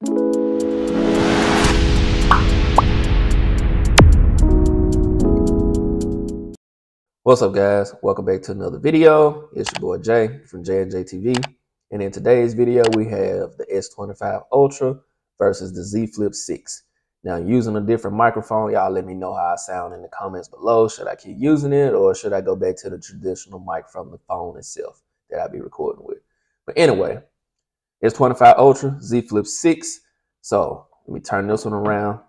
What's up, guys? Welcome back to another video. It's your boy Jay from J&J TV, and in today's video we have the S25 Ultra versus the Z Flip 6. Now, using a different microphone, y'all let me know how I sound in the comments below. Should I keep using it, or should I go back to the traditional mic from the phone itself that I'll be recording with? But anyway, S25 Ultra, Z Flip 6. So let me turn this one around.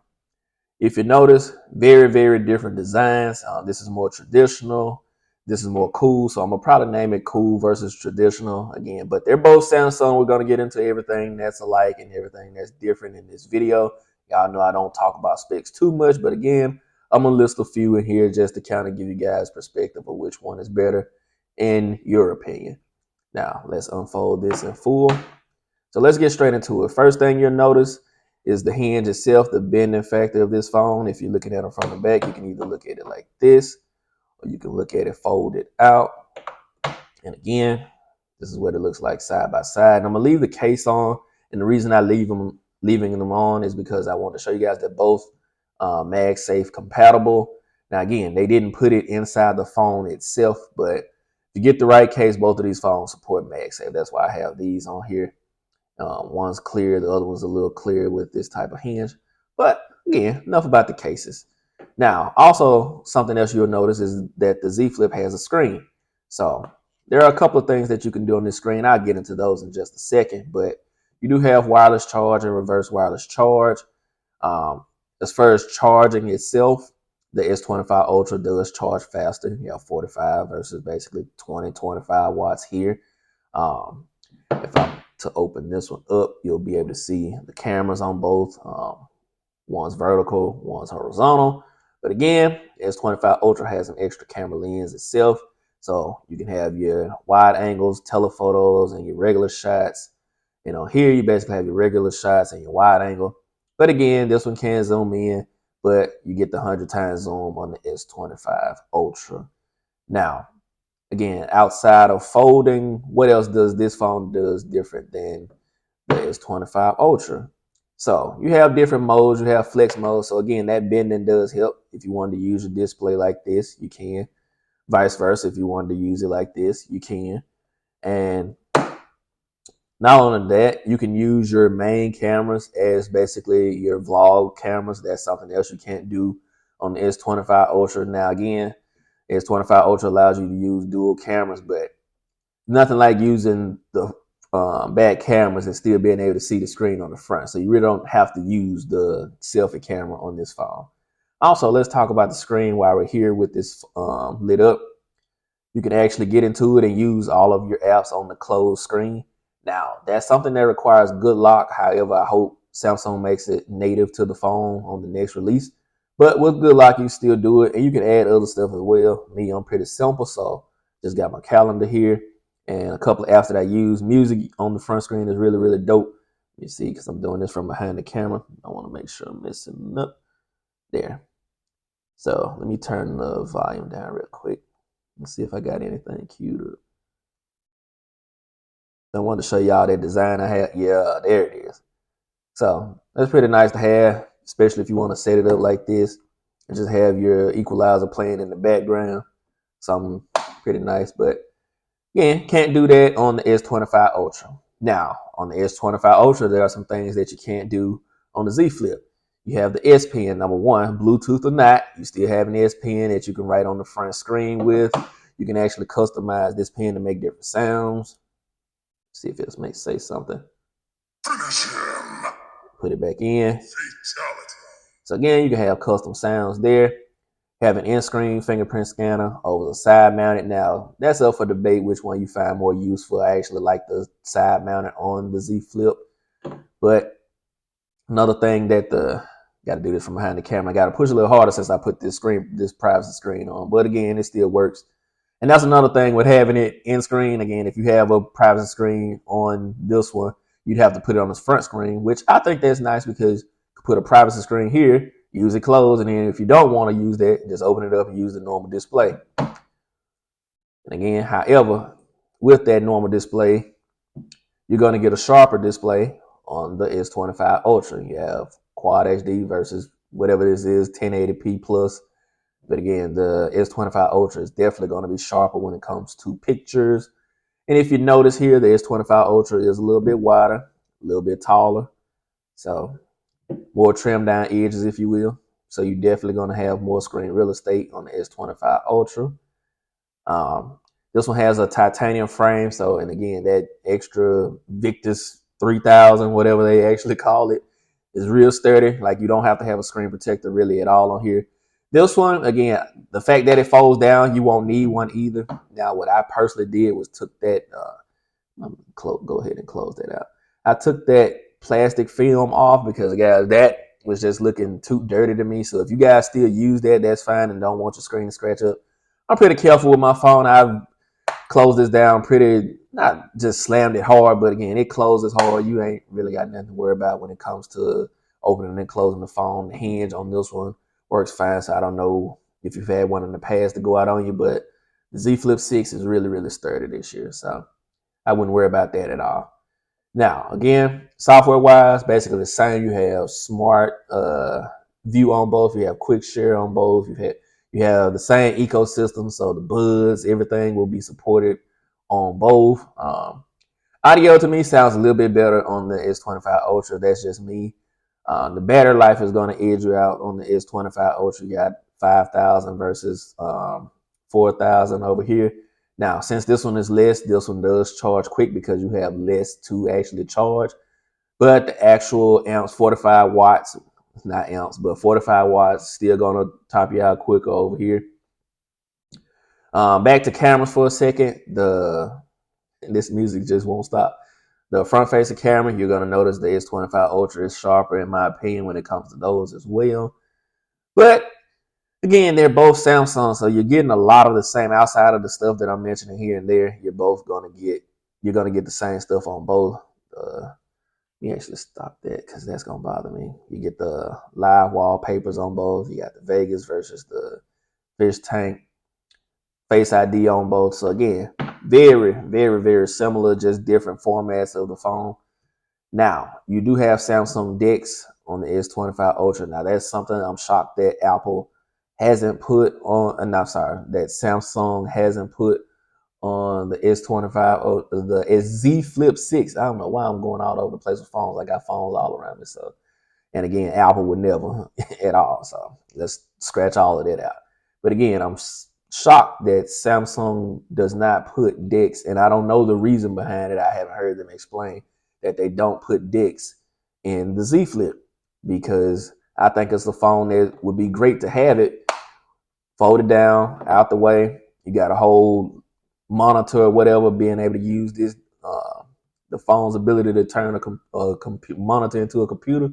If you notice, very different designs. This is more traditional. This is more cool. So I'm going to probably name it cool versus traditional again. But they're both Samsung. We're going to get into everything that's alike and everything that's different in this video. Y'all know I don't talk about specs too much. But again, I'm going to list a few in here just to kind of give you guys perspective of which one is better in your opinion. Now, let's unfold this in full. So let's get straight into it. First thing you'll notice is the hinge itself, the bending factor of this phone. If you're looking at it from the back, you can either look at it like this, or you can look at it folded out. And again, this is what it looks like side by side. And I'm gonna leave the case on, and the reason I leaving them on is because I want to show you guys that both MagSafe compatible. Now again, they didn't put it inside the phone itself, but if you get the right case, both of these phones support MagSafe. That's why I have these on here. One's clear, the other one's a little clear with this type of hinge. But again, enough about the cases. Now, also something else you'll notice is that the Z Flip has a screen. So there are a couple of things that you can do on this screen. I'll get into those in just a second, but you do have wireless charge and reverse wireless charge. As far as charging itself, the S25 Ultra does charge faster. You have 45 versus basically 20-25 watts here. If I'm to open this one up, you'll be able to see the cameras on both. One's vertical, one's horizontal. But again, S25 Ultra has an extra camera lens itself. So you can have your wide angles, telephotos, and your regular shots. You know, here you basically have your regular shots and your wide angle. But again, this one can zoom in, but you get the 100 times zoom on the S25 Ultra. Now, again, outside of folding, what else does this phone does different than the S25 Ultra? So you have different modes. You have flex mode. So again, that bending does help. If you wanted to use your display like this, you can. Vice versa, if you wanted to use it like this, you can. And not only that, you can use your main cameras as basically your vlog cameras. That's something else you can't do on the S25 Ultra. Now again, S25 Ultra allows you to use dual cameras, but nothing like using the back cameras and still being able to see the screen on the front. So you really don't have to use the selfie camera on this phone. Also, let's talk about the screen while we're here with this lit up. You can actually get into it and use all of your apps on the closed screen. Now, that's something that requires good lock. However, I hope Samsung makes it native to the phone on the next release. But with good lock, you still do it. And you can add other stuff as well. Me, I'm pretty simple. So just got my calendar here and a couple of apps that I use. Music on the front screen is really dope. You see, because I'm doing this from behind the camera. I want to make sure I'm messing up. There. So let me turn the volume down real quick. Let's see if I got anything queued up. I wanted to show y'all that design I had. Yeah, there it is. So that's pretty nice to have, especially if you want to set it up like this and just have your equalizer playing in the background. Something pretty nice. But again, can't do that on the S25 Ultra. Now, on the S25 Ultra, there are some things that you can't do on the Z Flip. You have the S Pen, number one, Bluetooth or not. You still have an S Pen that you can write on the front screen with. You can actually customize this pen to make different sounds. See if it may say something. Finish him. Put it back in. Fatality. So again, you can have custom sounds there. Have an in-screen fingerprint scanner over the side mounted. Now, that's up for debate which one you find more useful. I actually like the side mounted on the Z Flip. But another thing that got to do this from behind the camera. I got to push a little harder since I put this privacy screen on. But again, it still works. And that's another thing with having it in screen. Again, if you have a privacy screen on this one, you'd have to put it on the front screen, which I think that's nice because you can put a privacy screen here, use it closed, and then if you don't want to use that, just open it up and use the normal display. And again, however, with that normal display, you're going to get a sharper display on the S25 Ultra. You have Quad HD versus whatever this is, 1080p plus. But again, the S25 Ultra is definitely going to be sharper when it comes to pictures. And if you notice here, the S25 Ultra is a little bit wider, a little bit taller. So more trimmed down edges, if you will. So you're definitely going to have more screen real estate on the S25 Ultra. This one has a titanium frame. So, and again, that extra Victus 3000, whatever they actually call it, is real sturdy. Like you don't have to have a screen protector really at all on here. This one, again, the fact that it folds down, you won't need one either. Now, what I personally did was took that, go ahead and close that out. I took that plastic film off because, guys, that was just looking too dirty to me. So if you guys still use that, that's fine and don't want your screen to scratch up. I'm pretty careful with my phone. I've closed this down pretty, not just slammed it hard, but again, it closes hard. You ain't really got nothing to worry about when it comes to opening and closing the phone. The hinge on this one works fine. So I don't know if you've had one in the past to go out on you, but the Z Flip 6 is really, really sturdy this year. So I wouldn't worry about that at all. Now, again, software-wise, basically the same. You have smart view on both. You have quick share on both. You have the same ecosystem, so the buds, everything will be supported on both. Audio to me sounds a little bit better on the S25 Ultra. That's just me. The battery life is going to edge you out on the S25 Ultra. You got 5,000 versus 4,000 over here. Now, since this one is less, this one does charge quick because you have less to actually charge. But the actual amps, 45 watts, not amps, but 45 watts, still going to top you out quicker over here. Back to cameras for a second. This music just won't stop. The front facing camera, you're going to notice the S25 Ultra is sharper, in my opinion, when it comes to those as well. But again, they're both Samsung, so you're getting a lot of the same outside of the stuff that I'm mentioning here and there. You're going to get the same stuff on both. Let me actually stop that because that's going to bother me. You get the live wallpapers on both. You got the Vegas versus the fish tank. Face ID on both. So again, very, very, very similar, just different formats of the phone. Now, you do have Samsung DeX on the S25 Ultra. Now, that's something I'm shocked that Apple hasn't put on, that Samsung hasn't put on the S25, the Z Flip 6. I don't know why I'm going all over the place with phones. I got phones all around me. So, and again, Apple would never at all. So let's scratch all of that out. But again, I'm shocked that Samsung does not put DeX, and I don't know the reason behind it. I haven't heard them explain that they don't put DeX in the Z Flip, because I think it's a phone that would be great to have it folded down, out the way. You got a whole monitor or whatever, being able to use this, the phone's ability to turn a monitor into a computer.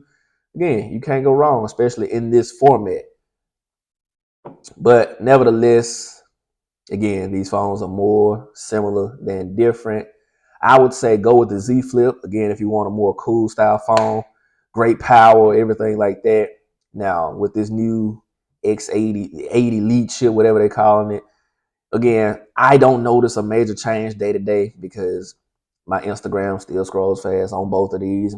Again, you can't go wrong, especially in this format. But nevertheless, again, these phones are more similar than different. I would say go with the Z Flip. Again, if you want a more cool style phone, great power, everything like that. Now, with this new X80, 80 Elite chip, whatever they're calling it, again, I don't notice a major change day to day because my Instagram still scrolls fast on both of these.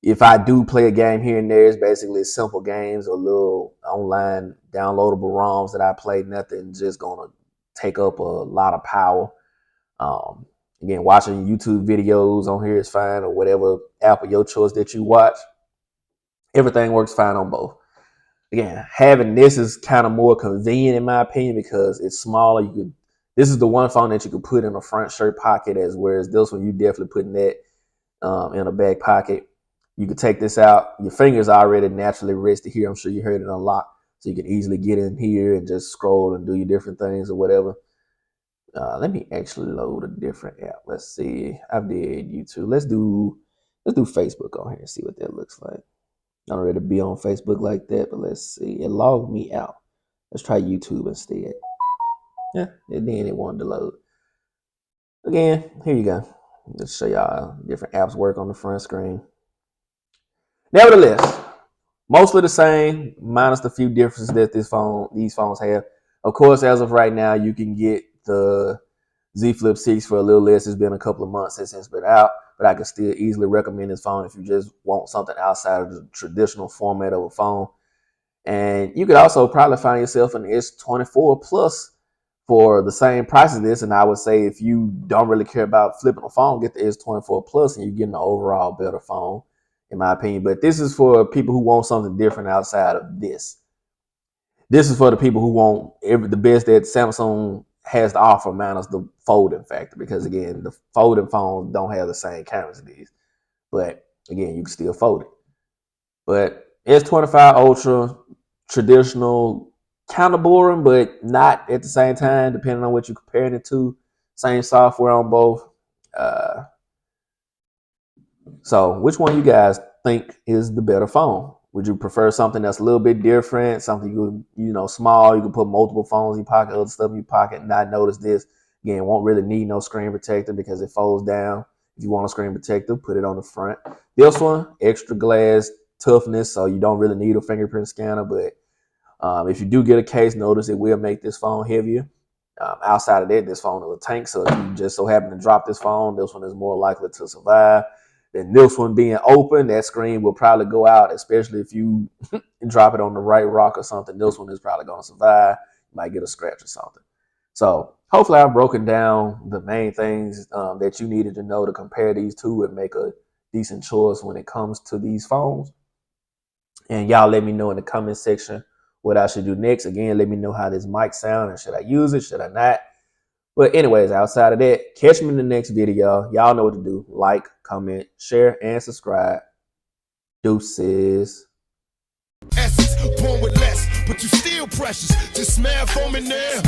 If I do play a game here and there, it's basically simple games or little online downloadable ROMs that I play. Nothing just gonna take up a lot of power. Again, watching YouTube videos on here is fine, or whatever app of your choice that you watch. Everything works fine on both. Again, having this is kind of more convenient in my opinion because it's smaller. This is the one phone that you could put in a front shirt pocket, whereas this one you definitely putting that in a back pocket. You could take this out. Your fingers are already naturally rested here. I'm sure you heard it unlock, so you can easily get in here and just scroll and do your different things or whatever. Let me actually load a different app. Let's see. I did YouTube. Let's do Facebook on here and see what that looks like. I don't really be on Facebook like that, but let's see. It logged me out. Let's try YouTube instead. Yeah, and then it wanted to load. Again, here you go. Let's show y'all different apps work on the front screen. Nevertheless, mostly the same, minus the few differences that these phones have. Of course, as of right now, you can get the Z Flip 6 for a little less. It's been a couple of months since it's been out. but I can still easily recommend this phone if you just want something outside of the traditional format of a phone. And you could also probably find yourself an S24 Plus for the same price as this. And I would say if you don't really care about flipping a phone, get the S24 Plus and you're getting an overall better phone, in my opinion. But this is for people who want something different outside of this. This is for the people who want the best that Samsung has to offer, minus the folding factor. Because again, the folding phones don't have the same cameras as these. But again, you can still fold it. But S25 Ultra, traditional, kind of boring, but not at the same time, depending on what you're comparing it to. Same software on both. So which one you guys think is the better phone? Would you prefer something that's a little bit different, something small, you can put multiple phones in your pocket, other stuff in your pocket, and not notice this? Again, won't really need no screen protector because it folds down. If you want a screen protector, put it on the front. This one, extra glass toughness, so you don't really need a fingerprint scanner, but if you do get a case, notice it will make this phone heavier. Outside of that, this phone is a tank, so if you just so happen to drop this phone, this one is more likely to survive. Then this one being open, that screen will probably go out, especially if you drop it on the right rock or something. This one is probably going to survive. You might get a scratch or something. So hopefully I've broken down the main things that you needed to know to compare these two and make a decent choice when it comes to these phones. And y'all let me know in the comment section what I should do next. Again, let me know how this mic sound and should I use it, should I not? But anyways, outside of that, catch me in the next video. Y'all know what to do. Like, comment, share, and subscribe. Deuces. Essence, born with less, but you still precious. Just smell foam in there.